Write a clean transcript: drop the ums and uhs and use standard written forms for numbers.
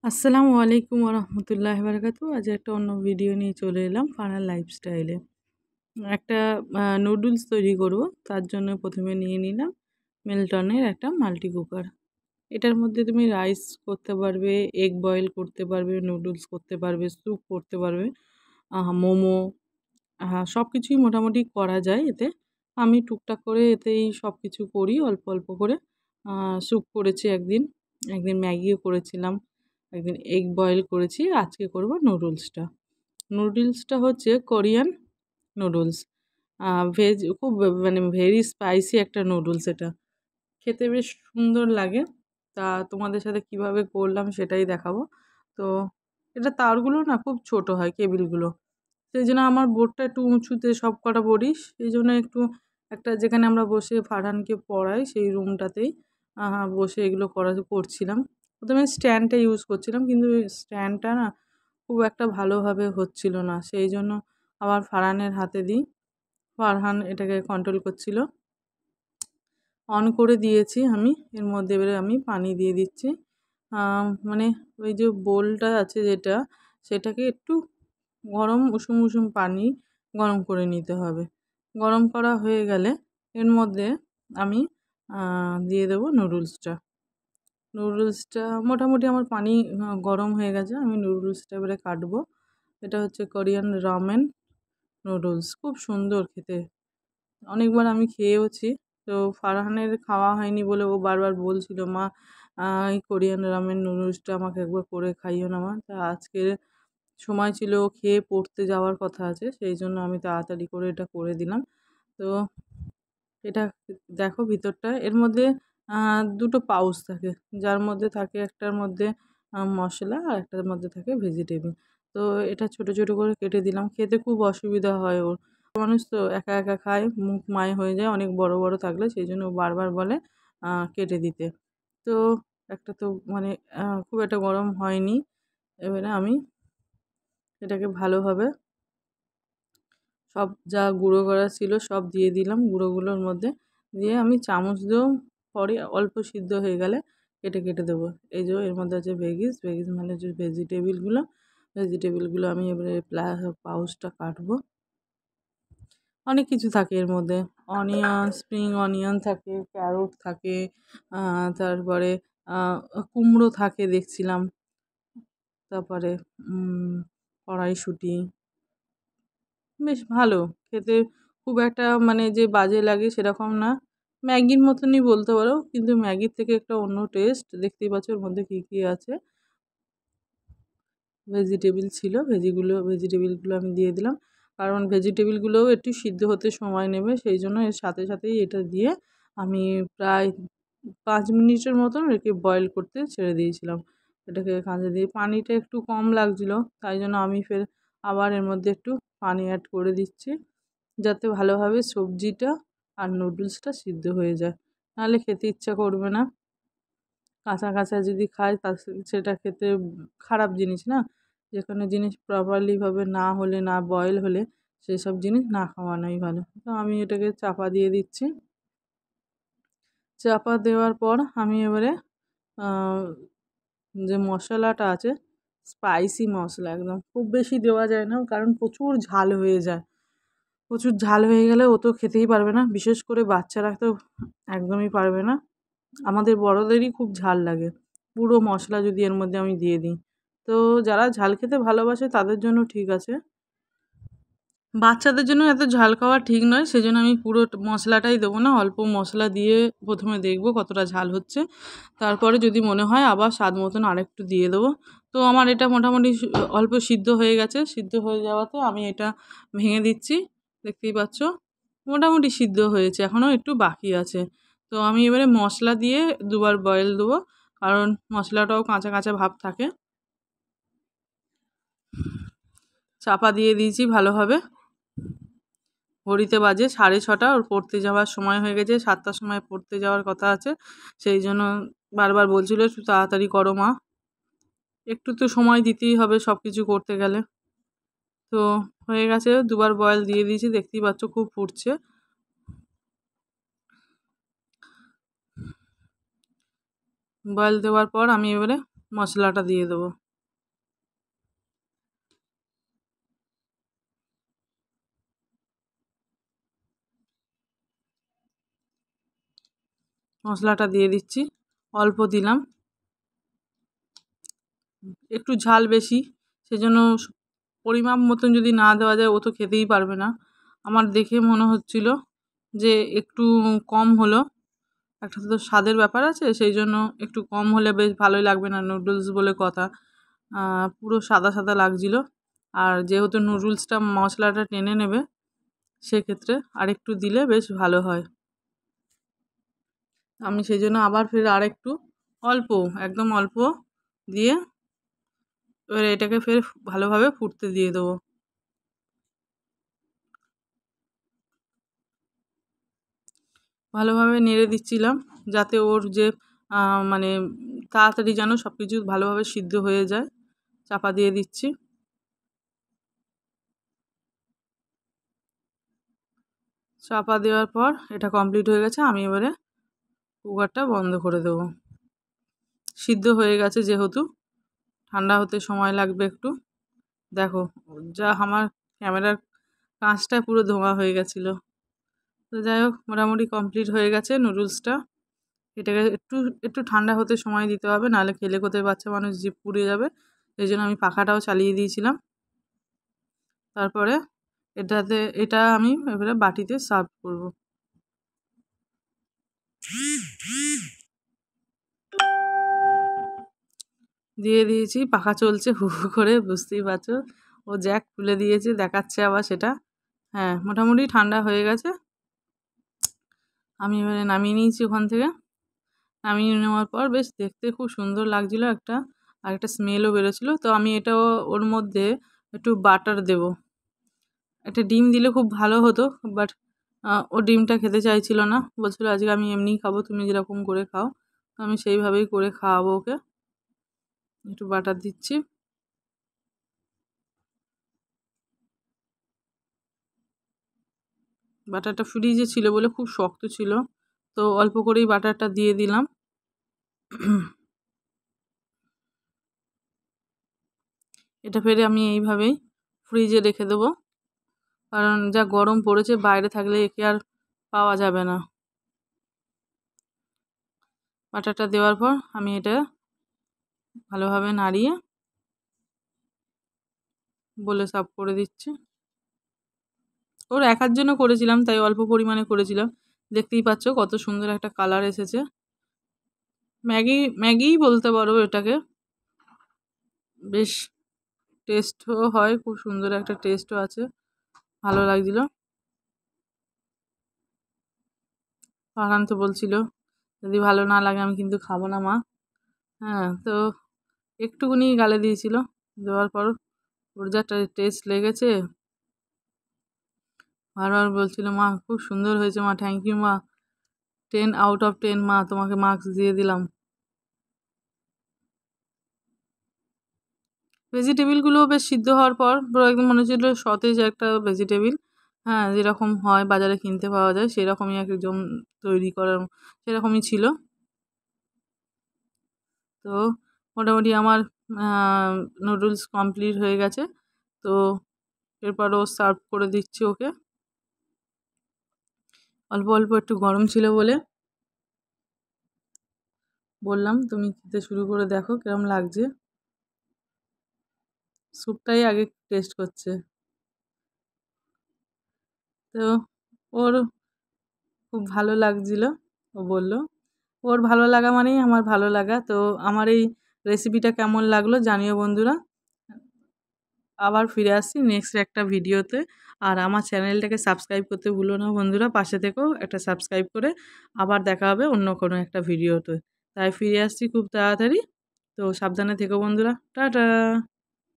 আসসালামু আলাইকুম ওরহমতুল্লাহি বারাকাতু। আজ একটা অন্য ভিডিও নিয়ে চলে এলাম ফারহান লাইফস্টাইলে। একটা নুডলস তৈরি করব। তার জন্য প্রথমে নিয়ে নিলাম মিল্টনের একটা মাল্টি কুকার। এটার মধ্যে তুমি রাইস করতে পারবে, এগ বয়েল করতে পারবে, নুডলস করতে পারবে, স্যুপ করতে পারবে, মোমো, সব কিছুই মোটামুটি করা যায় এতে। আমি টুকটাক করে এতেই সব কিছু করি অল্প অল্প করে। স্যুপ করেছি একদিন, একদিন ম্যাগিও করেছিলাম, একদিন এগ বয়েল করেছি, আজকে করব নুডলসটা। নুডলসটা হচ্ছে কোরিয়ান নুডলস। ভেজ খুব মানে ভেরি স্পাইসি একটা নুডলস এটা। খেতে বেশ সুন্দর লাগে। তা তোমাদের সাথে কিভাবে করলাম সেটাই দেখাবো। তো এটা তারগুলো না খুব ছোট হয় কেবিলগুলো। সেইজন্য আমার বোর্ডটা একটু উঁচুতে সবকটা বোর্ডই। সেইজন্য একটু একটা যেখানে আমরা বসে ফারহানকে পড়াই সেই রুমটাতেই বসে এগুলো করছিলাম। প্রথমে স্ট্যান্ডটা ইউজ করছিলাম, কিন্তু স্ট্যান্ডটা না খুব একটা ভালোভাবে হচ্ছিল না। সেই জন্য আবার ফারহানের হাতে দিই। ফারহান এটাকে কন্ট্রোল করছিল। অন করে দিয়েছি আমি। এর মধ্যে এবারে আমি পানি দিয়ে দিচ্ছি। মানে ওই যে বোলটা আছে যেটা, সেটাকে একটু গরম উষুম উষুম পানি গরম করে নিতে হবে। গরম করা হয়ে গেলে এর মধ্যে আমি দিয়ে দেবো নুডলসটা। নুডলসটা মোটামুটি আমার পানি গরম হয়ে গেছে। আমি নুডলসটা এবারে কাটবো। এটা হচ্ছে কোরিয়ান রামেন নুডলস। খুব সুন্দর খেতে। অনেকবার আমি খেয়েওছি। তো ফারহানের খাওয়া হয়নি বলে ও বারবার বলছিল, "মা, এই কোরিয়ান রামেন নুডলসটা আমাকে একবার করে খাইও না মা।" তা আজকে সময় ছিল, ও খেয়ে পড়তে যাওয়ার কথা আছে। সেই জন্য আমি তাড়াতাড়ি করে এটা করে দিলাম। তো এটা দেখো ভিতরটা। এর মধ্যে ২ টো পাউচ থাকে। যার মধ্যে থাকে, একটার মধ্যে মসলা আর একটার মধ্যে থাকে ভেজিটেবল। তো এটা ছোট, ছোট করে কেটে দিলাম। খেতে খুব অসুবিধা হয় ওর। মানুষ তো একা, একা খায়, মুখ মায় হয়ে যায় অনেক বড়, বড় থাকলে। সেইজন্য ও বারবার বলে কেটে দিতে। তো একটা তো মানে খুব একটা গরম হয়নি। এবারে আমি এটাকে ভালোভাবে সব যা গুঁড়ো করা ছিল সব দিয়ে দিলাম গুঁড়োগুলোর মধ্যে। দিয়ে আমি চামচ দিয়েও পরে অল্প সিদ্ধ হয়ে গেলে কেটে, কেটে দেবো। এই যে এর মধ্যে আছে ভেজিস, ভেজিস মানে যে ভেজিটেবিলগুলো, ভেজিটেবিলগুলো আমি এবারে পাউচটা কাটবো। অনেক কিছু থাকে এর মধ্যে। অনিয়ন, স্প্রিং অনিয়ন থাকে, ক্যারট থাকে, তারপরে আ কুমড়ো থাকে দেখছিলাম। তারপরে উম কড়াইশুঁটি। বেশ ভালো খেতে। খুব একটা মানে যে বাজে লাগে সেরকম না। ম্যাগির মতনই বলতে পারো, কিন্তু ম্যাগির থেকে একটা অন্য টেস্ট। দেখতেই পাচ্ছ ওর মধ্যে কী, কী আছে। ভেজিটেবল ছিল, ভেজিটেবলগুলো আমি দিয়ে দিলাম। কারণ ভেজিটেবলগুলোও একটু সিদ্ধ হতে সময় নেবে। সেই জন্য এর সাথে, সাথেই এটা দিয়ে আমি প্রায় ৫ মিনিটের মতন একে বয়েল করতে ছেড়ে দিয়েছিলাম। এটাকে কাঁচা দিয়ে পানিটা একটু কম লাগছিল। তাই জন্য আমি ফের আবার এর মধ্যে একটু পানি অ্যাড করে দিচ্ছি, যাতে ভালোভাবে সবজিটা আর নুডলসটা সিদ্ধ হয়ে যায়। নাহলে খেতে ইচ্ছা করবে না। কাঁচা, কাঁচা যদি খাই সেটা খেতে খারাপ জিনিস না? যেকোনো জিনিস প্রপারলি ভাবে না হলে, না বয়েল হলে সেসব জিনিস না খাওয়ানোই ভালো। তো আমি এটাকে চাপা দিয়ে দিচ্ছি। চাপা দেওয়ার পর আমি এবারে আ যে মশলাটা আছে, স্পাইসি মশলা একদম। খুব বেশি দেওয়া যায় না, কারণ প্রচুর ঝাল হয়ে যায়। প্রচুর ঝাল হয়ে গেলে ও তো খেতেই পারবে না। বিশেষ করে বাচ্চারা তো একদমই পারবে না। আমাদের বড়দেরই খুব ঝাল লাগে। পুরো মশলা যদি এর মধ্যে আমি দিয়ে দিই। তো যারা ঝাল খেতে ভালোবাসে তাদের জন্য ঠিক আছে। বাচ্চাদের জন্য এত ঝাল খাওয়া ঠিক নয়। সেজন্য আমি পুরো মশলাটাই দেবো না। অল্প মশলা দিয়ে ১ম এ দেখব কতটা ঝাল হচ্ছে। তারপরে যদি মনে হয় আবার স্বাদ মতন আরেকটু দিয়ে দেবো। তো আমার এটা মোটামুটি অল্প সিদ্ধ হয়ে গেছে। সিদ্ধ হয়ে যাওয়াতে আমি এটা ভেঙে দিচ্ছি। দেখতেই পাচ্ছ। মোটামুটি সিদ্ধ হয়েছে। এখনও একটু বাকি আছে। তো আমি এবারে মশলা দিয়ে ২ বার বয়েল দেবো। কারণ মশলাটাও কাঁচা, কাঁচা ভাব থাকে। চাপা দিয়ে দিয়েছি ভালোভাবে। ঘড়িতে বাজে 6:30। ওর পড়তে যাওয়ার সময় হয়ে গেছে। 7টার সময় পড়তে যাওয়ার কথা আছে। সেই জন্য বারবার বলছিল, "একটু তাড়াতাড়ি করো মা।" একটু তো সময় দিতেই হবে সব কিছু করতে গেলে। তো হয়ে গেছে। ২ বার বয়েল দিয়ে দিয়েছি। দেখতেই পাচ্ছ খুব ফুটছে। বয়েল দেওয়ার পর আমি এবারে মশলাটা দিয়ে দেবো। মশলাটা দিয়ে দিচ্ছি, অল্প দিলাম, একটু ঝাল বেশি, সেজন্য পরিমাপ মতন যদি না দেওয়া যায় ও তো খেতেই পারবে না। আমার দেখে মনে হচ্ছিল যে একটু কম হলো, একটা তো স্বাদের ব্যাপার আছে, সেই জন্য একটু কম হলে বেশ ভালোই লাগবে, না নুডলস বলে কথা। পুরো সাদা সাদা লাগছিল, আর যেহেতু নুডলসটা মশলাটা টেনে নেবে সেক্ষেত্রে আরেকটু দিলে বেশ ভালো হয়। আমি সেই জন্য আবার ফের আরেকটু অল্প, একদম অল্প দিয়ে এবার এটাকে ফের ভালোভাবে ফুটতে দিয়ে দেবো। ভালোভাবে নেড়ে দিচ্ছিলাম যাতে ওর যে মানে তাড়াতাড়ি যেন সব কিছু ভালোভাবে সিদ্ধ হয়ে যায়। চাপা দিয়ে দিচ্ছি। চাপা দেওয়ার পর এটা কমপ্লিট হয়ে গেছে, আমি এবারে কুকারটা বন্ধ করে দেবো। সিদ্ধ হয়ে গেছে যেহেতু, ঠান্ডা হতে সময় লাগবে একটু। দেখো যা আমার ক্যামেরার কাঁচটা পুরো ধোঁয়া হয়ে গেছিলো। তো যাই হোক, মোটামুটি কমপ্লিট হয়ে গেছে নুডলসটা। এটাকে একটু একটু ঠান্ডা হতে সময় দিতে হবে, নাহলে খেলে কোথায় বাচ্চা মানুষ জিভ পুড়ে যাবে। এই জন্য আমি পাখাটাও চালিয়ে দিয়েছিলাম। তারপরে এটা আমি এবারে বাটিতে সার্ভ করব। দিয়ে দিয়েছি, পাখা চলছে হু হু করে, বুঝতেই পারছো। ও জ্যাক খুলে দিয়েছে, দেখাচ্ছে আবার সেটা। হ্যাঁ, মোটামুটি ঠান্ডা হয়ে গেছে। আমি এবারে নামিয়ে নিয়েছি ওখান থেকে। নামিয়ে নেওয়ার পর বেশ দেখতে খুব সুন্দর লাগছিলো একটা, আর একটা স্মেলও বেরোছিলো। তো আমি এটাও ওর মধ্যে একটু বাটার দেব। একটা ডিম দিলে খুব ভালো হতো, বাট ও ডিমটা খেতে চাইছিল না, বলছিল আজকে আমি এমনিই খাবো, তুমি যেরকম করে খাও। তো আমি সেইভাবেই করে খাওয়াবো ওকে। একটু বাটার দিচ্ছি। বাটারটা ফ্রিজে ছিল বলে খুব শক্ত ছিল, তো অল্প করেই বাটারটা দিয়ে দিলাম। এটা ফের আমি এইভাবেই ফ্রিজে রেখে দেবো, কারণ যা গরম পড়েছে বাইরে থাকলে একে আর পাওয়া যাবে না। বাটারটা দেওয়ার পর আমি এটা ভালোভাবে নাড়িয়ে বলে সার্ভ করে দিচ্ছি। ওর একার জন্য করেছিলাম, তাই অল্প পরিমাণে করেছিলাম। দেখতেই পাচ্ছ কত সুন্দর একটা কালার এসেছে। ম্যাগিই বলতে পারো এটাকে। বেশ টেস্টও হয়, খুব সুন্দর একটা টেস্টও আছে, ভালো লাগছিল। ফারহান তো বলছিল যদি ভালো না লাগে আমি কিন্তু খাবো না মা। হ্যাঁ, তো একটুকুনি গালে দিয়েছিল, দেওয়ার পর ওর যা টেস্ট লেগেছে, বারবার বলছিল মা খুব সুন্দর হয়েছে মা, থ্যাংক ইউ মা, 10 আউট অফ 10 মা, তোমাকে মার্কস দিয়ে দিলাম। ভেজিটেবিলগুলোও বেশ সিদ্ধ হওয়ার পর পুরো একদম মনে হচ্ছিল সতেজ একটা ভেজিটেবিল। হ্যাঁ, যেরকম হয় বাজারে কিনতে পাওয়া যায় সেরকমই একদম তৈরি করার, সেরকমই ছিল। তো মোটামুটি আমার নুডলস কমপ্লিট হয়ে গেছে। তো এরপরও সার্ভ করে দিচ্ছি ওকে। অল্প অল্প একটু গরম ছিল বলে বললাম তুমি খেতে শুরু করে দেখো কিরম লাগছে। স্যুপটাই আগে টেস্ট করছে। তো ওর খুব ভালো লাগছিল, ও বলল। ওর ভালো লাগা মানেই আমার ভালো লাগা। তো আমার এই রেসিপিটা কেমন লাগলো জানিও বন্ধুরা। আবার ফিরে আসছি নেক্সট একটা ভিডিওতে। আর আমার চ্যানেলটাকে সাবস্ক্রাইব করতে ভুলো না বন্ধুরা, পাশে থেকেও একটা সাবস্ক্রাইব করে আবার দেখা হবে অন্য কোনো একটা ভিডিওতে। তাই ফিরে আসছি খুব তাড়াতাড়ি। তো সাবধানে থেকো বন্ধুরা, টাটা।